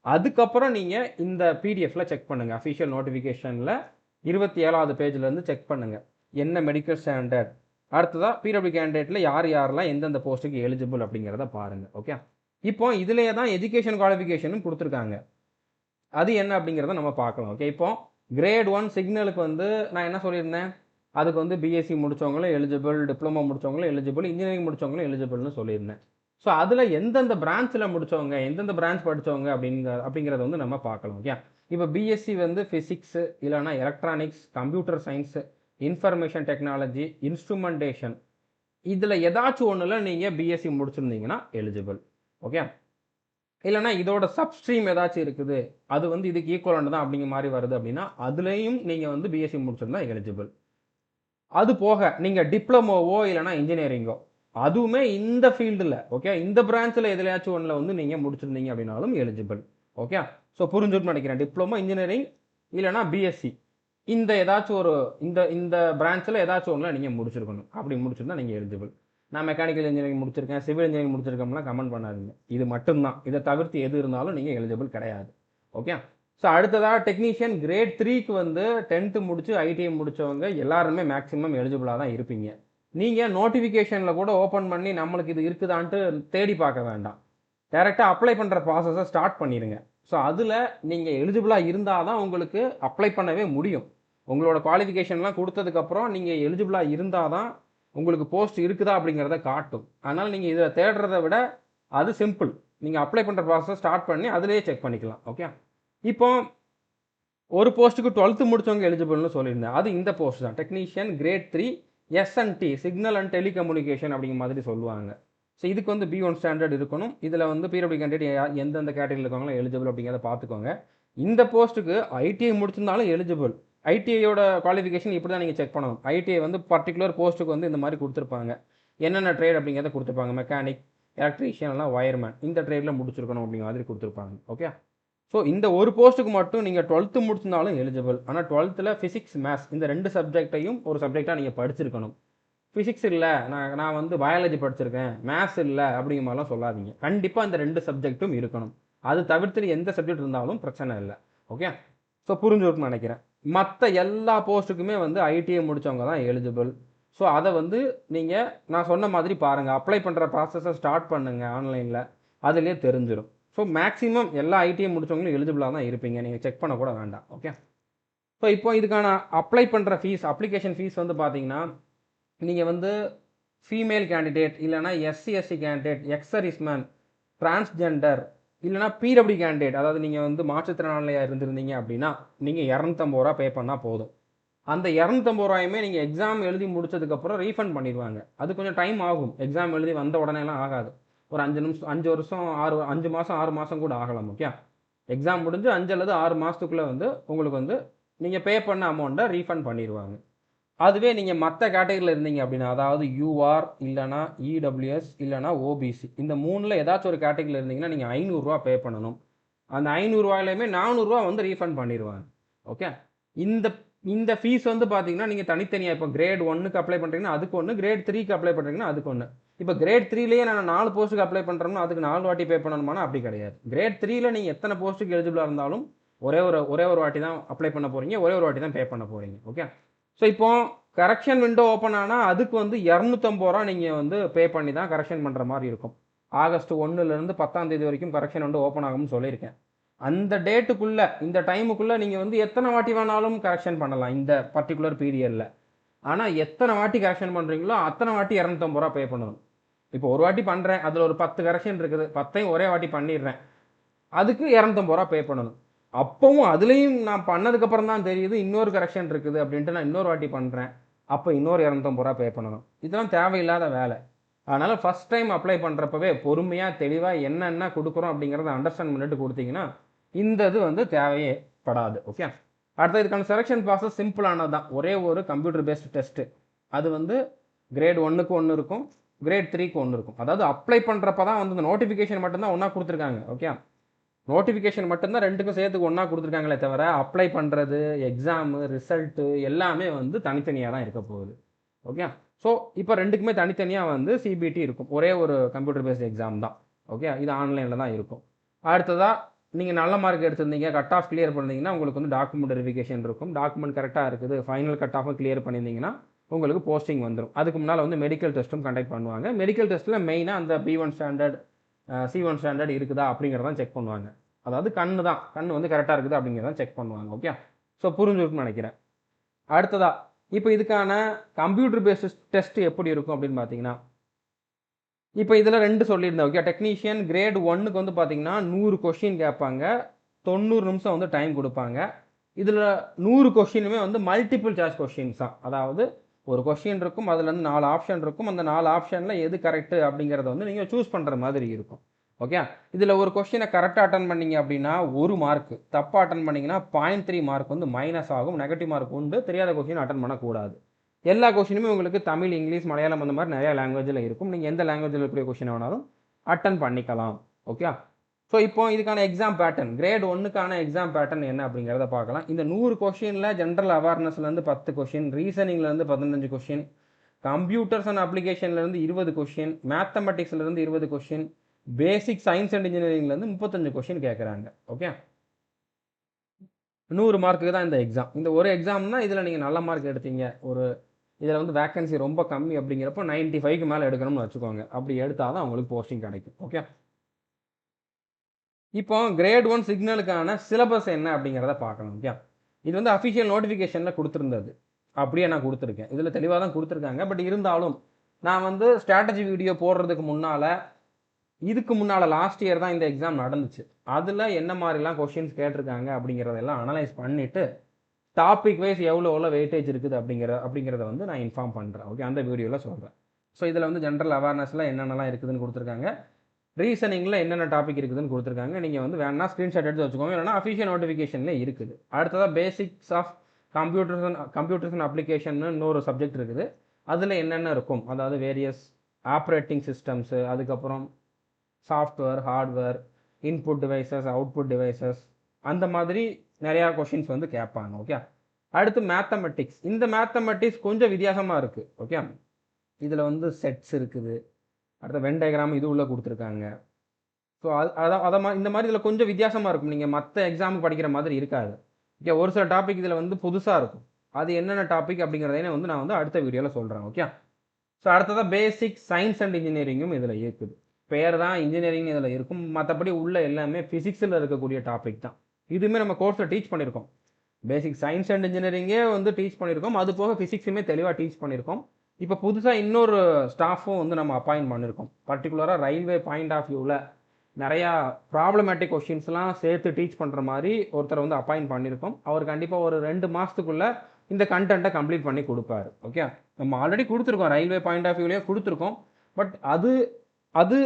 அதுக்கப்புறம் நீங்கள் இந்த பிடிஎஃப்ல செக் பண்ணுங்கள். அஃபிஷியல் நோட்டிஃபிகேஷனில் 27வது பேஜ்லேருந்து செக் பண்ணுங்கள் என்ன மெடிக்கல் ஸ்டாண்டர்ட். அடுத்ததாக பிடபிள்யூ கேண்டிடேட்டில் யாரெல்லாம் எந்தெந்த போஸ்ட்டுக்கு எலிஜிபிள் அப்படிங்கிறத பாருங்கள். ஓகே, இப்போ இதுலேயே தான் எஜுகேஷன் குவாலிஃபிகேஷனும் கொடுத்துருக்காங்க. அது என்ன அப்படிங்கிறத நம்ம பார்க்கலாம். ஓகே, இப்போ கிரேட் 1 சிக்னலுக்கு வந்து நான் என்ன சொல்லியிருந்தேன், அதுக்கு வந்து பிஎஸ்சி முடித்தவங்களும் எலிஜிபிள், டிப்ளமோ முடித்தவங்களும் எலிஜிபிள், இன்ஜினியரிங் முடித்தவங்களும் எலிஜிபிள்னு சொல்லியிருந்தேன். ஸோ அதில் எந்தெந்த பிரான்ச்சில் முடித்தவங்க, எந்தெந்த பிரான்ச் படித்தவங்க அப்படிங்கிறத வந்து நம்ம பார்க்கலாம். ஓகே, இப்போ பிஎஸ்சி வந்து ஃபிசிக்ஸு, இல்லைனா electronics, computer science, information technology, instrumentation, இதில் ஏதாச்சும் ஒன்றில் நீங்கள் பிஎஸ்சி முடிச்சிருந்தீங்கன்னா எலிஜிபிள். ஓகே, இல்லைனா இதோட சப்ஸ்ட்ரீம் ஏதாச்சும் இருக்குது, அது வந்து இதுக்கு ஈக்குவலண்ட் தான் அப்படிங்கிற மாதிரி வருது அப்படின்னா அதுலேயும் நீங்கள் வந்து பிஎஸ்சி முடிச்சிருந்தா எலிஜிபிள். அது போக நீங்கள் டிப்ளமோவோ இல்லைனா இன்ஜினியரிங்கோ, அதுவுமே இந்த ஃபீல்டில், ஓகே, இந்த பிரான்ச்சில் எதுலையாச்சும் ஒன்றில் வந்து நீங்கள் முடிச்சிருந்தீங்க அப்படின்னாலும் எலிஜிபிள். ஓகே, ஸோ புரிஞ்சுட்டு நினைக்கிறேன். டிப்ளமோ, இன்ஜினியரிங் இல்லைனா பிஎஸ்சி, இந்த ஏதாச்சும் ஒரு இந்த பிரான்ச்சில் ஏதாச்சும் ஒன்றில் நீங்கள் முடிச்சிருக்கணும். அப்படி முடிச்சிருந்தா நீங்கள் எலிஜிபிள். நான் மெக்கானிக்கல் இன்ஜினியரிங் முடிச்சிருக்கேன், சிவில் இன்ஜினியரிங் முடிச்சிருக்கோம்லாம் கமெண்ட் பண்ணாதீங்க. இது மட்டும்தான், இதை தவிர்த்து எது இருந்தாலும் நீங்கள் எலிஜிபிள் கிடையாது. ஓகே, ஸோ அடுத்ததாக டெக்னீஷியன் கிரேட் 3க்கு வந்து 10th முடிச்சு ஐடிஐ முடித்தவங்க எல்லாருமே மேக்ஸிமம் எலிஜிபிளாக தான் இருப்பீங்க. நீங்கள் நோட்டிஃபிகேஷனில் கூட ஓப்பன் பண்ணி நம்மளுக்கு இது இருக்குதான்ட்டு தேடி பார்க்க வேண்டாம், டைரெக்டாக அப்ளை பண்ணுற ப்ராசஸை ஸ்டார்ட் பண்ணிடுங்க. ஸோ அதில் நீங்கள் எலிஜிபிளாக இருந்தால் தான் உங்களுக்கு அப்ளை பண்ணவே முடியும். உங்களோட குவாலிஃபிகேஷன்லாம் கொடுத்ததுக்கப்புறம் நீங்கள் எலிஜிபிளாக இருந்தால் தான் உங்களுக்கு போஸ்ட் இருக்குதா அப்படிங்கிறத காட்டும். அதனால் நீங்கள் இதில் தேடுறதை விட அது சிம்பிள், நீங்கள் அப்ளை பண்ணுற ப்ராசஸ் ஸ்டார்ட் பண்ணி அதிலேயே செக் பண்ணிக்கலாம். ஓகே, இப்போ ஒரு போஸ்ட்டுக்கு 12th முடித்தவங்க எலிஜிபிள்னு சொல்லியிருந்தேன். அது இந்த போஸ்ட் தான், technician grade 3 SNT, signal and telecommunication அப்படிங்கிற மாதிரி சொல்லுவாங்க. ஸோ இதுக்கு வந்து B1 ஸ்டாண்டர்ட் இருக்கணும். இதில் வந்து பிடபிள்யூ கேண்டிடேட் எந்தெந்த கேட்டகரியில் இருக்காங்களோ எலிஜிபிள் அப்படிங்கிறத பார்த்துக்கோங்க. இந்த போஸ்ட்டுக்கு ஐடிஐ முடிச்சிருந்தாலும் எலிஜிபிள். ஐடிஐயோட குவாலிஃபிகேஷன் இப்படி தான் நீங்கள் செக் பண்ணணும். ஐடிஐ வந்து பர்டிகுலர் போஸ்ட்டுக்கு வந்து இந்த மாதிரி கொடுத்துருப்பாங்க, என்னென்ன ட்ரேட் அப்படிங்கிறத கொடுத்துருப்பாங்க. மெக்கானிக், எலக்ட்ரீஷியன் எல்லாம் ஒயர்மேன் இந்த ட்ரேடில் முடிச்சிருக்கணும் அப்படிங்கிற மாதிரி கொடுத்துருப்பாங்க. ஓகே, ஸோ இந்த ஒரு போஸ்ட்டுக்கு மட்டும் நீங்கள் 12th முடிச்சிருந்தாலும் எலிஜிபிள். ஆனால் 12th ஃபிசிக்ஸ் மேத்ஸ் இந்த 2 சப்ஜெக்டையும் ஒரு சப்ஜெக்டாக நீங்கள் படிச்சிருக்கணும். ஃபிசிக்ஸ் இல்லை, நான் வந்து பயாலஜி படிச்சிருக்கேன், மேத்ஸ் இல்லை அப்படிங்கிற மாதிரிலாம் சொல்லாதீங்க. கண்டிப்பாக இந்த 2 சப்ஜெக்ட்டும் இருக்கணும். அது தவிர்த்து எந்த சப்ஜெக்ட் இருந்தாலும் பிரச்சனை இல்லை. ஓகே, ஸோ புரிஞ்சுருக்குன்னு நினைக்கிறேன். மற்ற எல்லா போஸ்ட்டுக்குமே வந்து ஐடிஐ முடித்தவங்க தான் எலிஜிபிள். ஸோ அதை வந்து நீங்கள் நான் சொன்ன மாதிரி பாருங்கள், அப்ளை பண்ணுற ப்ராசஸை ஸ்டார்ட் பண்ணுங்கள் ஆன்லைனில், அதுலேயே தெரிஞ்சிடும். ஸோ மேக்ஸிமம் எல்லா ஐடிஐ முடித்தவங்களும் எலிஜிபிளாக தான் இருப்பீங்க, நீங்கள் செக் பண்ண கூட வேண்டாம். ஓகே, ஸோ இப்போ இதுக்கான அப்ளை பண்ணுற ஃபீஸ், அப்ளிகேஷன் ஃபீஸ் வந்து பார்த்தீங்கன்னா, நீங்கள் வந்து ஃபீமேல் கேண்டிடேட் இல்லைனா SC SC candidate, ex serviceman, transgender இல்லைனா பிடபிள்யூ கேண்டிடேட், அதாவது நீங்கள் வந்து மாற்றுத்திறனாளியாக இருந்திருந்தீங்க அப்படின்னா நீங்கள் 250 ரூபா பே பண்ணால் போதும். அந்த 250 ரூபாயுமே நீங்கள் எக்ஸாம் எழுதி முடிச்சதுக்கப்புறம் ரீஃபண்ட் பண்ணிடுவாங்க. அது கொஞ்சம் டைம் ஆகும், எக்ஸாம் எழுதி வந்த உடனேலாம் ஆகாது. ஒரு 5 நிமிஷம், 5 வருஷம், 5 மாதம் 6 மாதம் கூட ஆகலாம். ஓகே, எக்ஸாம் முடிஞ்சு 5 அல்லது 6 மாதத்துக்குள்ளே வந்து உங்களுக்கு வந்து நீங்கள் பே பண்ண அமௌண்ட்டை ரீஃபண்ட் பண்ணிடுவாங்க. அதுவே நீங்கள் மற்ற கேட்டகரியில் இருந்தீங்க அப்படின்னா, அதாவது யூஆர் இல்லைனா இடபிள்யூஎஸ் இல்லைனா ஓபிசி, இந்த 3ல் ஏதாச்சும் ஒரு கேட்டகரியில் இருந்தீங்கன்னா நீங்கள் 500 ரூபா பே பண்ணணும். அந்த 500 ரூபாயிலையுமே 400 ரூபா வந்து ரீஃபண்ட் பண்ணிடுவாங்க. ஓகே, இந்த ஃபீஸ் வந்து பார்த்தீங்கன்னா நீங்கள் தனித்தனியாக இப்போ கிரேட் 1க்கு அப்ளை பண்ணுறீங்கன்னா அதுக்கு ஒன்று, கிரேட் 3க்கு அப்ளை பண்ணுறீங்கன்னா அதுக்கு ஒன்று. இப்போ கிரேட் 3லேயே நான் 4 போஸ்ட்டுக்கு அப்ளை பண்ணுறோம்னா அதுக்கு 4 வாட்டி பே பண்ணணுமானா அப்படி கிடையாது. கிரேட் 3ல் நீங்கள் எத்தனை போஸ்ட்டுக்கு எலிஜிபிளாக இருந்தாலும் ஒரே ஒரு வாட்டி தான் அப்ளை பண்ண போகிறீங்க, ஒரே ஒரு வாட்டி தான் பே பண்ண போகிறீங்க. ஓகே, ஸோ இப்போ கரெக்ஷன் விண்டோ ஓப்பன் ஆனால் அதுக்கு வந்து 250 ரூபா நீங்கள் வந்து பே பண்ணி தான் கரெக்ஷன் பண்ணுற மாதிரி இருக்கும். ஆகஸ்ட் 1லேருந்து 10ஆம் தேதி வரைக்கும் கரெக்ஷன் விண்டோ ஓப்பன் ஆகும்னு சொல்லியிருக்கேன். அந்த டேட்டுக்குள்ளே, இந்த டைமுக்குள்ளே நீங்கள் வந்து எத்தனை வாட்டி வேணாலும் கரெக்ஷன் பண்ணலாம் இந்த பர்டிகுலர் பீரியடில். ஆனால் எத்தனை வாட்டி கரெக்ஷன் பண்ணுறீங்களோ அத்தனை வாட்டி 250 ரூபா பே பண்ணணும். இப்போ ஒரு வாட்டி பண்ணுறேன், அதில் ஒரு 10 கரெக்ஷன் இருக்குது, 10ஐயும் ஒரே வாட்டி பண்ணிடுறேன், அதுக்கு 250 ரூபா பே பண்ணணும். அப்பவும் அதுலேயும் நான் பண்ணதுக்கப்புறம் தான் தெரியுது இன்னொரு கரெக்ஷன் இருக்குது அப்படின்ட்டு நான் இன்னொரு வாட்டி பண்ணுறேன், அப்போ இன்னொரு 250 ரூபா பே பண்ணணும். இதெல்லாம் தேவையில்லாத வேலை. அதனால் ஃபஸ்ட் டைம் அப்ளை பண்ணுறப்பவே பொறுமையாக தெளிவாக என்னென்ன கொடுக்குறோம் அப்படிங்கிறத அண்டர்ஸ்டாண்ட் பண்ணிட்டு கொடுத்தீங்கன்னா இந்த இது வந்து தேவையே படாது. ஓகே, அடுத்த இதுக்கான செலெக்ஷன் ப்ராசஸ் சிம்பிளானது தான். ஒரே ஒரு கம்ப்யூட்டர் பேஸ்டு டெஸ்ட்டு. அது வந்து கிரேட் 1க்கு ஒன்று இருக்கும், கிரேட் 3க்கு ஒன்று இருக்கும். அதாவது அப்ளை பண்ணுறப்ப தான் வந்து இந்த நோட்டிஃபிகேஷன் மட்டும்தான் ஒன்றா கொடுத்துருக்காங்க. ஓகே, நோட்டிஃபிகேஷன் மட்டும்தான் 2க்கும் சேர்த்துக்கு ஒன்றா கொடுத்துருக்காங்களே தவிர அப்ளை பண்ணுறது, எக்ஸாமு, ரிசல்ட்டு எல்லாமே வந்து தனித்தனியாக தான் இருக்க போகுது. ஓகே, ஸோ இப்போ 2க்குமே தனித்தனியாக வந்து சிபிடி இருக்கும், ஒரே ஒரு கம்ப்யூட்டர் பேஸ்டு எக்ஸாம் தான். ஓகே, இது ஆன்லைனில் தான் இருக்கும். அடுத்ததாக நீங்கள் நல்ல மார்க் எடுத்திருந்தீங்க, கட் ஆஃப் கிளியர் பண்ணிங்கன்னா உங்களுக்கு வந்து டாக்குமெண்ட் வெரிஃபிகேஷன் இருக்கும். டாக்குமெண்ட் கரெக்டாக இருக்குது, ஃபைனல் கட் ஆஃபும் கிளியர் பண்ணியிருந்தீங்கன்னா உங்களுக்கு போஸ்டிங் வந்துடும். அதுக்கு முன்னால் வந்து மெடிக்கல் டெஸ்ட்டும் கண்டக்ட் பண்ணுவாங்க. மெடிக்கல் டெஸ்ட்டில் மெயினாக அந்த B1 ஸ்டாண்டர்ட், C1 ஸ்டாண்டர்ட் இருக்குதா அப்படிங்கிறதான் செக் பண்ணுவாங்க. அதாவது கண் வந்து கரெக்டாக இருக்குது அப்படிங்கிறதான் செக் பண்ணுவாங்க. ஓகே, ஸோ புரிஞ்சுருக்குன்னு நினைக்கிறேன். அடுத்ததாக இப்போ இதுக்கான கம்ப்யூட்டர் பேஸ்ட் டெஸ்ட் எப்படி இருக்கும் அப்படின்னு பார்த்தீங்கன்னா, இப்போ இதில் 2 சொல்லியிருந்தேன். ஓகே, டெக்னீஷியன் கிரேட் 1க்கு வந்து பார்த்தீங்கன்னா 100 கொஷின் கேட்பாங்க, 90 நிமிஷம் வந்து டைம் கொடுப்பாங்க. இதில் 100 கொஷினுமே வந்து மல்டிபிள் சாய்ஸ் கொஷின்ஸ் தான். அதாவது ஒரு கொஷின் இருக்கும், அதில் வந்து 4 ஆப்ஷன் இருக்கும், அந்த 4 ஆப்ஷனில் எது கரெக்டு அப்படிங்கிறத வந்து நீங்கள் சூஸ் பண்ணுற மாதிரி இருக்கும். ஓகே, இதில் ஒரு கொஷினை கரெக்டாக அட்டன் பண்ணிங்க அப்படின்னா 1 மார்க், தப்பாக அட்டன் பண்ணிங்கன்னா 0.3 மார்க் வந்து மைனஸ் ஆகும், நெகட்டிவ் மார்க் உண்டு. தெரியாத கொஷின் அட்டன் பண்ணக்கூடாது. எல்லா கொஷினுமே உங்களுக்கு தமிழ், இங்கிலீஷ், மலையாளம் அந்த மாதிரி நிறையா லாங்குவேஜில் இருக்கும். நீங்கள் எந்த லாங்குவேஜில் இருக்கிற கொஷின் வேணாலும் அட்டன் பண்ணிக்கலாம். ஓகே, ஸோ இப்போ இதுக்கான எக்ஸாம் பேட்டர்ன், கிரேட் 1க்கான எக்ஸாம் பேட்டர்ன் என்ன அப்படிங்கிறத பார்க்கலாம். இந்த 100 கொஷினில் ஜென்ரல் அவேர்னஸ்லேருந்து 10 கொஷின், ரீசனிங்லேருந்து 15 கொஷின், கம்ப்யூட்டர்ஸ் அண்ட் அப்ளிகேஷன்லேருந்து 20 கொஷின், மேத்தமெட்டிக்ஸ்லேருந்து 20 கொஷின், பேசிக் சயின்ஸ் அண்ட் இன்ஜினியரிங்லேருந்து 35 கொஷின் கேட்குறாங்க. ஓகே, 100 மார்க்குக்கு தான் இந்த எக்ஸாம். இந்த ஒரு எக்ஸாம்னா இதில் நீங்கள் நல்ல மார்க் எடுத்தீங்க, ஒரு இதில் வந்து வேக்கன்சி ரொம்ப கம்மி அப்படிங்கிறப்போ 95க்கு மேலே எடுக்கணும்னு வச்சுக்கோங்க. அப்படி எடுத்தால் தான் உங்களுக்கு போஸ்டிங் கிடைக்கும். ஓகே, இப்போ கிரேட் 1 சிக்னலுக்கான சிலபஸ் என்ன அப்படிங்கிறத பார்க்கணும். ஓகே, இது வந்து அஃபிஷியல் நோட்டிஃபிகேஷனில் கொடுத்துருந்தது, அப்படியே நான் கொடுத்துருக்கேன். இதில் தெளிவாக தான் கொடுத்துருக்காங்க. பட் இருந்தாலும் நான் வந்து ஸ்ட்ராட்டஜி வீடியோ போடுறதுக்கு முன்னால், இதுக்கு முன்னால் லாஸ்ட் இயர் தான் இந்த எக்ஸாம் நடந்துச்சு, அதில் என்ன மாதிரிலாம் கொஷின்ஸ் கேட்டிருக்காங்க அப்படிங்கிறதெல்லாம் அனலைஸ் பண்ணிவிட்டு டாபிக் வைஸ் எவ்வளோ வெயிட்டேஜ் இருக்குது அப்படிங்கிறத வந்து நான் இன்ஃபார்ம் பண்ணுறேன். ஓகே, அந்த வீடியோவில் சொல்கிறேன். ஸோ இதில் வந்து ஜென்ரல் அவேர்னஸில் என்னென்னலாம் இருக்குதுன்னு கொடுத்துருக்காங்க, ரீசனிங்கில் என்னென்ன டாபிக் இருக்குதுன்னு கொடுத்துருக்காங்க. நீங்கள் வந்து வேணா ஸ்க்ரீன்ஷாட் எடுத்து வச்சுக்கோங்க, இல்லைனா அஃபிஷியல் நோட்டிஃபிகேஷன்லேயே இருக்குது. அடுத்ததாக பேசிக்ஸ் ஆஃப் கம்ப்யூட்டர்ஸ் அண்ட் அப்ளிகேஷன்னு இன்னொரு சப்ஜெக்ட் இருக்குது. அதில் என்னென்ன இருக்கும், அதாவது வேரியஸ் ஆப்ரேட்டிங் சிஸ்டம்ஸு, அதுக்கப்புறம் software, hardware, input devices, output devices, அந்த மாதிரி நிறையா கொஷின்ஸ் வந்து கேட்பாங்க. ஓகே. அடுத்து மேத்தமெட்டிக்ஸ். இந்த மேத்தமெட்டிக்ஸ் கொஞ்சம் வித்தியாசமாக இருக்குது. ஓகே. இதில் வந்து செட்ஸ் இருக்குது, அடுத்த வென் டயக்ராம் இது உள்ள கொடுத்துருக்காங்க. ஸோ இந்த மாதிரி இதில் கொஞ்சம் வித்தியாசமாக இருக்கும். நீங்கள் மற்ற எக்ஸாமுக்கு படிக்கிற மாதிரி இருக்காது. ஓகே. ஒரு சில டாபிக் இதில் வந்து புதுசாக இருக்கும். அது என்னென்ன டாபிக் அப்படிங்கிறதையும் வந்து நான் வந்து அடுத்த வீடியோவில் சொல்கிறேன். ஓகே. ஸோ அடுத்ததாக பேசிக் சயின்ஸ் அண்ட் இன்ஜினியரிங்கும் இதில் இருக்குது. பேர் தான் இன்ஜினியரிங் இதில் இருக்கும், மற்றபடி உள்ள எல்லாமே ஃபிசிக்ஸில் இருக்கக்கூடிய டாபிக் தான். இதுவுமே நம்ம கோர்ஸில் டீச் பண்ணியிருக்கோம். பேசிக் சயின்ஸ் அண்ட் இன்ஜினியரிங்கே வந்து டீச் பண்ணியிருக்கோம். அது போக ஃபிசிக்ஸுமே தெளிவாக டீச் பண்ணியிருக்கோம். இப்போ புதுசாக இன்னொரு ஸ்டாஃபும் வந்து நம்ம அப்பாயின்ட் பண்ணியிருக்கோம். பர்டிகுலராக ரயில்வே பாயிண்ட் ஆஃப் வியூவில் நிறையா ப்ராப்ளமேட்டிக் கொஷின்ஸ்லாம் சேர்த்து டீச் பண்ணுற மாதிரி ஒருத்தர் வந்து அப்பாயின்ட் பண்ணியிருக்கோம். அவர் கண்டிப்பாக ஒரு 2 மாதத்துக்குள்ளே இந்த கண்டென்ட்டை கம்ப்ளீட் பண்ணி கொடுப்பாரு. ஓகே. நம்ம ஆல்ரெடி கொடுத்துருக்கோம், ரயில்வே பாயிண்ட் ஆஃப் வியூலேயே கொடுத்துருக்கோம். பட் அது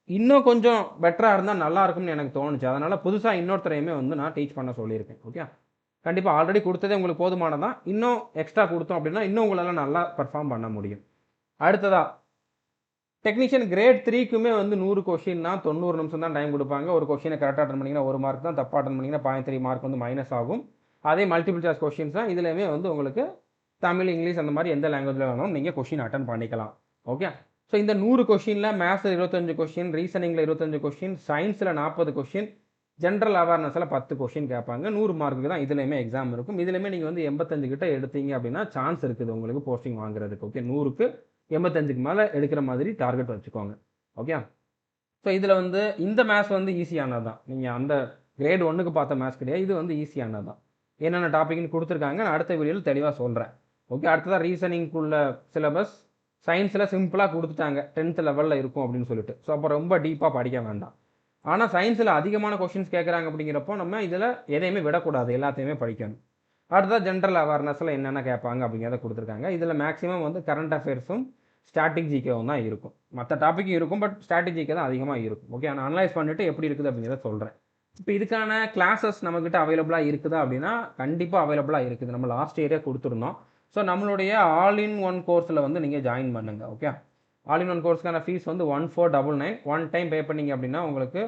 இன்னும் கொஞ்சம் பெட்டராக இருந்தால் நல்லா இருக்கும்னு எனக்கு தோணுச்சு. அதனால் புதுசாக இன்னொருத்தரையுமே வந்து நான் டீச் பண்ண சொல்லியிருக்கேன். ஓகே. கண்டிப்பாக ஆல்ரெடி கொடுத்ததே உங்களுக்கு போதுமானதான். இன்னும் எக்ஸ்ட்ரா கொடுத்தோம் அப்படின்னா இன்னும் உங்களால் நல்லா பர்ஃபார்ம் பண்ண முடியும். அடுத்ததாக டெக்னீஷியன் கிரேட் 3க்குமே வந்து 100 கொஷின்னா 90 நிமிஷம் தான் டைம் கொடுப்பாங்க. ஒரு கொஷினை கரெக்டாக அட்டன் பண்ணிங்கன்னா 1 மார்க் தான், தப்பாக அட்டன் பண்ணிங்கன்னா 0.3 மார்க் வந்து மைனஸ் ஆகும். அதே மல்டிபிள் சாய்ஸ் கொஷின்ஸ் தான். இதுலேயுமே வந்து உங்களுக்கு தமிழ், இங்கிலீஷ் அந்த மாதிரி எந்த லாங்குவேஜில் வேணாலும் நீங்கள் கொஷின் அட்டன் பண்ணிக்கலாம். ஓகே. ஸோ இந்த 100 கொஷினில் மேத்ஸில் 25 கொஷின், ரீசனிங்கில் 25 கொஷின், சயின்ஸில் 40 கொஷின், ஜென்ரல் அவேர்னஸில் 10 கொஷின் கேட்பாங்க. 100 மார்க்குக்கு தான் இதுலேயுமே எக்ஸாம் இருக்கும். இதுலேயுமே நீங்கள் வந்து 85 கிட்ட எடுத்தீங்க அப்படின்னா சான்ஸ் இருக்குது உங்களுக்கு போஸ்டிங் வாங்குறதுக்கு. ஓகே. 100க்கு 85க்கு மேலே எடுக்கிற மாதிரி டார்கெட் வச்சுக்கோங்க. ஓகே. ஸோ இதில் வந்து இந்த மேத்ஸ் வந்து ஈஸியானது தான். நீங்கள் அந்த கிரேட் 1க்கு பார்த்த மேத்ஸ் கிடையாது, இது வந்து ஈஸியானது தான். என்னென்ன டாபிக்னு கொடுத்துருக்காங்க, நான் அடுத்த வீடியோவில் தெளிவாக சொல்கிறேன். ஓகே. அடுத்ததான் ரீசனிங்குள்ள சிலபஸ். சயின்ஸில் சிம்பிளாக கொடுத்துட்டாங்க, 10th லெவலில் இருக்கும் அப்படின்னு சொல்லிட்டு. ஸோ அப்போ ரொம்ப டீப்பாக படிக்க வேண்டாம். ஆனால் சயின்ஸில் அதிகமான கொஷின்ஸ் கேட்குறாங்க அப்படிங்கிறப்போ நம்ம இதில் எதையுமே விடக்கூடாது, எல்லாத்தையுமே படிக்கணும். அடுத்ததாக ஜென்ரல் அவேர்னஸில் என்னென்ன கேட்பாங்க அப்படிங்கிறத கொடுத்துருக்காங்க. இதில் மேக்ஸிமம் வந்து கரண்ட் அஃபேர்ஸும் ஸ்டாட்டிக் ஜிகேவும் தான் இருக்கும். மற்ற டாப்பிக்கும் இருக்கும், பட் ஸ்டாட்டிக் ஜிகே தான் அதிகமாக இருக்கும். ஓகே. நான் அனலைஸ் பண்ணிவிட்டு எப்படி இருக்குது அப்படிங்கிறத சொல்கிறேன். இப்போ இதுக்கான கிளாஸஸ் நம்மக்கிட்ட அவைலபிளாக இருக்குதா அப்படின்னா கண்டிப்பாக அவைலபிளாக இருக்குது. நம்ம லாஸ்ட் இயரே கொடுத்துருந்தோம். ஸோ நம்மளுடைய ஆல் இன் ஒன் கோர்ஸில் வந்து நீங்கள் ஜாயின் பண்ணுங்கள். ஓகே. ஆல் இன் ஒன் கோர்ஸ்க்கான ஃபீஸ் வந்து 1499. ஒன் டைம் பே பண்ணிங்க அப்படின்னா உங்களுக்கு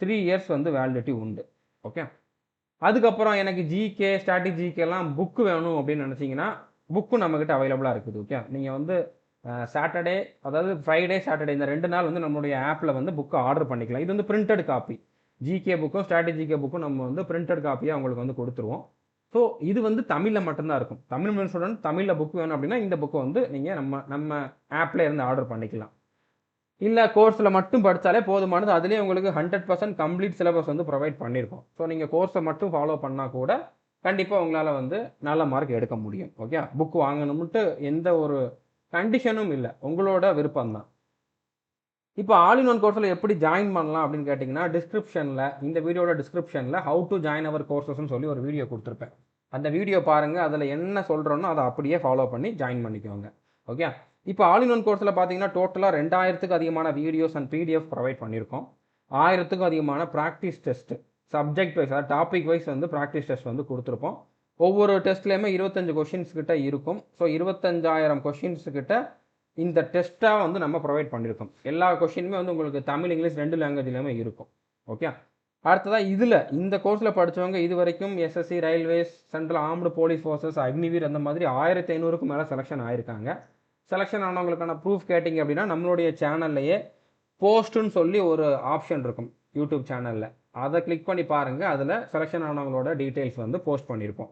3 இயர்ஸ் வந்து வேலிடிட்டி உண்டு. ஓகே. அதுக்கப்புறம் எனக்கு ஜிகே, ஸ்டாட்டிக் ஜிகேலாம் புக்கு வேணும் அப்படின்னு நினச்சிங்கன்னா புக்கு நம்மக்கிட்ட அவைலபிளாக இருக்குது. ஓகே. நீங்கள் வந்து சாட்டர்டே, அதாவது ஃப்ரைடே, சாட்டர்டே இந்த 2 நாள் வந்து நம்மளுடைய ஆப்பில் வந்து புக்கு ஆர்டர் பண்ணிக்கலாம். இது வந்து பிரிண்டட் காப்பி. ஜிகே புக்கும் ஸ்டாட்டிக் ஜிகே புக்கும் நம்ம வந்து பிரிண்டட் காப்பியாக உங்களுக்கு வந்து கொடுத்துருவோம். ஸோ இது வந்து தமிழில் மட்டும்தான் இருக்கும். தமிழ் மீடியம் ஸ்டூடெண்ட் தமிழில் புக் வேணும் அப்படின்னா இந்த புக்கை வந்து நீங்கள் நம்ம ஆப்பில் இருந்து ஆர்டர் பண்ணிக்கலாம். இல்லை கோர்ஸில் மட்டும் படித்தாலே போதுமானது. அதுலேயே உங்களுக்கு 100% கம்ப்ளீட் சிலபஸ் வந்து ப்ரொவைட் பண்ணியிருக்கோம். ஸோ நீங்கள் கோர்ஸை மட்டும் ஃபாலோ பண்ணால் கூட கண்டிப்பாக உங்களால் வந்து நல்ல மார்க் எடுக்க முடியும். ஓகே. புக் வாங்கணும்ட்டு எந்த ஒரு கண்டிஷனும் இல்லை, உங்களோட விருப்பம் தான். இப்போ ஆல் இன் ஒன் கோர்ஸில் எப்படி ஜாயின் பண்ணலாம் அப்படின்னு கேட்டிங்கன்னா டிஸ்கிரிப்ஷனில், இந்த வீடியோட டிஸ்கிரிப்ஷனில் ஹவு டு ஜாயின் அவர் கோர்சஸ்ன்னு சொல்லி ஒரு வீடியோ கொடுத்துருப்பேன். அந்த வீடியோ பாருங்கள், அதில் என்ன சொல்கிறோன்னோ அதை அப்படியே ஃபாலோ பண்ணி ஜாயின் பண்ணிக்கோங்க. ஓகே. இப்போ ஆல் இன் ஒன் கோர்ஸில் பார்த்தீங்கன்னா டோட்டலாக 2000க்கு அதிகமான வீடியோஸ் அண்ட் பிடிஎஃப் ப்ரொவைட் பண்ணியிருக்கோம். 1000க்கும் அதிகமான ப்ராக்டிஸ் டெஸ்ட்டு சப்ஜெக்ட் வைஸ், அதாவது டாபிக் வைஸ் வந்து ப்ராக்டிஸ் டெஸ்ட் வந்து கொடுத்துருப்போம். ஒவ்வொரு டெஸ்ட்லேயுமே 25 கொஷின்ஸ் கிட்ட இருக்கும். ஸோ 25,000 கொஷின்ஸ் கிட்ட இந்த டெஸ்ட்டாக வந்து நம்ம ப்ரொவைட் பண்ணியிருக்கோம். எல்லா கொஷினுமே வந்து உங்களுக்கு தமிழ், இங்கிலீஷ் 2 லாங்குவேஜ்லையுமே இருக்கும். ஓகே. அடுத்ததாக இந்த கோர்ஸில் படித்தவங்க இது வரைக்கும் SSC, railways, central armed police forces, Agniveer அந்த மாதிரி 1500க்கும் மேலே செலெக்ஷன் ஆயிருக்காங்க. செலெக்ஷன் ஆனவங்களுக்கான ப்ரூஃப் கேட்டிங்க அப்படின்னா நம்மளுடைய சேனல்லையே போஸ்ட்டுன்னு சொல்லி ஒரு ஆப்ஷன் இருக்கும் யூடியூப் சேனலில். அதை கிளிக் பண்ணி பாருங்கள், அதில் செலெக்ஷன் ஆனவங்களோட டீட்டெயில்ஸ் வந்து போஸ்ட் பண்ணியிருப்போம்.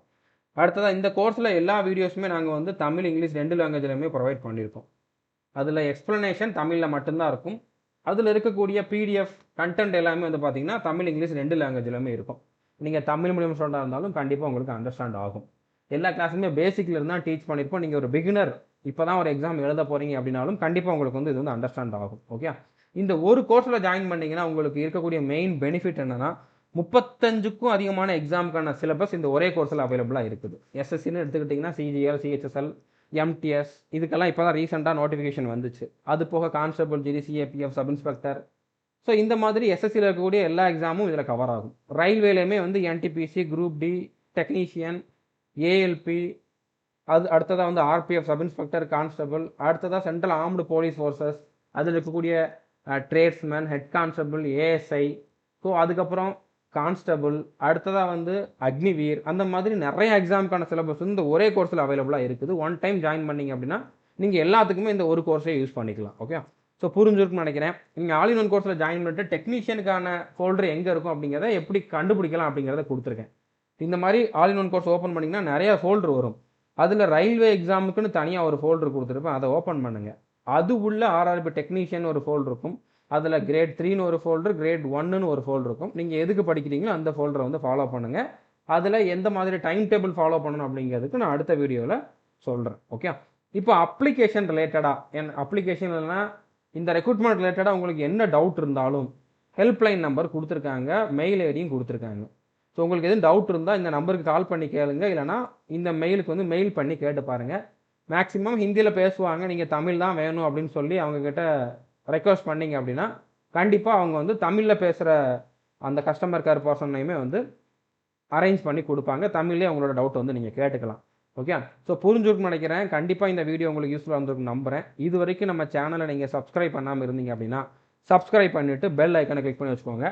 அடுத்ததாக இந்த கோர்ஸில் எல்லா வீடியோஸுமே நாங்கள் வந்து தமிழ், இங்கிலீஷ் 2 லாங்குவேஜ்லையுமே ப்ரொவைட் பண்ணியிருக்கோம். அதில் எக்ஸ்ப்ளனேஷன் தமிழில் மட்டும்தான் இருக்கும். அதில் இருக்கக்கூடிய பிடிஎஃப் கண்டென்ட் எல்லாமே வந்து பார்த்தீங்கன்னா தமிழ், இங்கிலீஷ் 2 லாங்குவேஜ்லையுமே இருக்கும். நீங்கள் தமிழ் மீடியம் ஸ்டூடெண்டாக இருந்தாலும் கண்டிப்பாக உங்களுக்கு அண்டர்ஸ்டாண்ட் ஆகும். எல்லா கிளாஸுமே பேசிக்கில் இருந்தால் டீச் பண்ணியிருப்போம். நீங்கள் ஒரு பிகினர் இப்போ தான் ஒரு எக்ஸாம் எழுத போகிறீங்க அப்படின்னாலும் கண்டிப்பாக உங்களுக்கு வந்து இது வந்து அண்டர்ஸ்டாண்ட் ஆகும். ஓகே. இந்த ஒரு கோர்ஸில் ஜாயின் பண்ணிங்கன்னா உங்களுக்கு இருக்கக்கூடிய மெயின் பெனிஃபிட் என்னென்னா 35க்கும் அதிகமான எக்ஸாமுக்கான சிலபஸ் இந்த ஒரே கோர்ஸில் அவைலபிளாக இருக்குது. எஸ்எஸ்சின்னு எடுத்துக்கிட்டிங்கன்னா சிஜிஎல், சிஹெச்எஸ்எல், எம்டிஎஸ் இதுக்கெல்லாம் இப்போ தான் ரீசெண்டாக நோட்டிஃபிகேஷன் வந்துச்சு. அது போக constable, GD, CAPF, sub inspector, so இந்த மாதிரி எஸ்எஸ்சியில் இருக்கக்கூடிய எல்லா எக்ஸாமும் இதில் கவர் ஆகும். ரயில்வேலையுமே வந்து NTPC, group D, technician, ALP, அடுத்ததாக வந்து ஆர்பிஎஃப், சப் இன்ஸ்பெக்டர், கான்ஸ்டபிள், அடுத்ததாக சென்ட்ரல் ஆர்ம்டு போலீஸ் ஃபோர்ஸஸ், அதில் இருக்கக்கூடிய tradesman, head constable, ASI, so அதுக்கப்புறம் கான்ஸ்டபிள், அடுத்ததாக வந்து அக்னிவீர், அந்த மாதிரி நிறைய எக்ஸாமுக்கான சிலபஸ் வந்து இந்த ஒரே கோர்ஸில் அவைலபிளாக இருக்குது. ஒன் டைம் ஜாயின் பண்ணிங்க அப்படின்னா நீங்கள் எல்லாத்துக்குமே இந்த ஒரு கோர்ஸே யூஸ் பண்ணிக்கலாம். ஓகே, ஸோ புரிஞ்சிருக்குன்னு நினைக்கிறேன். நீங்கள் ஆல் இன் ஒன் கோர்ஸில் ஜாயின் பண்ணிட்டு டெக்னீஷியனுக்கான ஃபோல்டர் எங்கே இருக்கும் அப்படிங்கிறத எப்படி கண்டுபிடிக்கலாம் அப்படிங்கிறத கொடுத்துருக்கேன். இந்த மாதிரி all in one course open பண்ணிங்கன்னா நிறையா ஃபோல்டர் வரும். அதில் ரயில்வே எக்ஸாமுக்குன்னு தனியாக ஒரு ஃபோல்டர் கொடுத்துருப்பேன், அதை ஓப்பன் பண்ணுங்கள். அது உள்ள ஆர்ஆர்பி டெக்னீஷியன் ஒரு ஃபோல்டர் இருக்கும். அதில் கிரேட் 3ன்னு ஒரு ஃபோல்டர், கிரேட் 1ன்னு ஒரு ஃபோல்டர் இருக்கும். நீங்கள் எதுக்கு படிக்கிறீங்களோ அந்த ஃபோல்டரை வந்து ஃபாலோ பண்ணுங்கள். அதில் எந்த மாதிரி டைம் டேபிள் ஃபாலோ பண்ணணும் அப்படிங்கிறதுக்கு நான் அடுத்த வீடியோவில் சொல்கிறேன். ஓகே, இப்போ அப்ளிகேஷன் ரிலேட்டடாக அப்ளிகேஷன் இல்லைன்னா இந்த ரெக்ரூட்மெண்ட் ரிலேட்டடாக உங்களுக்கு என்ன டவுட் இருந்தாலும் ஹெல்ப்லைன் நம்பர் கொடுத்துருக்காங்க, மெயில் ஐடியும் கொடுத்துருக்காங்க. ஸோ உங்களுக்கு எதுவும் டவுட் இருந்தால் இந்த நம்பருக்கு கால் பண்ணி கேளுங்க, இல்லைனா இந்த மெயிலுக்கு வந்து மெயில் பண்ணி கேட்டு பாருங்கள். மேக்ஸிமம் ஹிந்தியில் பேசுவாங்க. நீங்கள் தமிழ் தான் வேணும் அப்படின்னு சொல்லி அவங்கக்கிட்ட ரெக்வஸ்ட் பண்ணிங்க அப்படின்னா கண்டிப்பாக அவங்க வந்து தமிழில் பேசுகிற அந்த கஸ்டமர் கேர் பர்சனையுமே வந்து அரேஞ்ச் பண்ணி கொடுப்பாங்க. தமிழ்லேயே அவங்களோட டவுட் வந்து நீங்கள் கேட்டுக்கலாம். ஓகே, ஸோ புரிஞ்சுருக்குன்னு நினைக்கிறேன். கண்டிப்பாக இந்த வீடியோ உங்களுக்கு யூஸ்ஃபுல்லாக இருந்திருக்குன்னு நம்புகிறேன். இது வரைக்கும் நம்ம சேனலை நீங்கள் சப்ஸ்கிரைப் பண்ணாமல் இருந்தீங்க அப்படின்னா சப்ஸ்கிரைப் பண்ணிவிட்டு பெல் ஐக்கனை கிளிக் பண்ணி வச்சுக்கோங்க.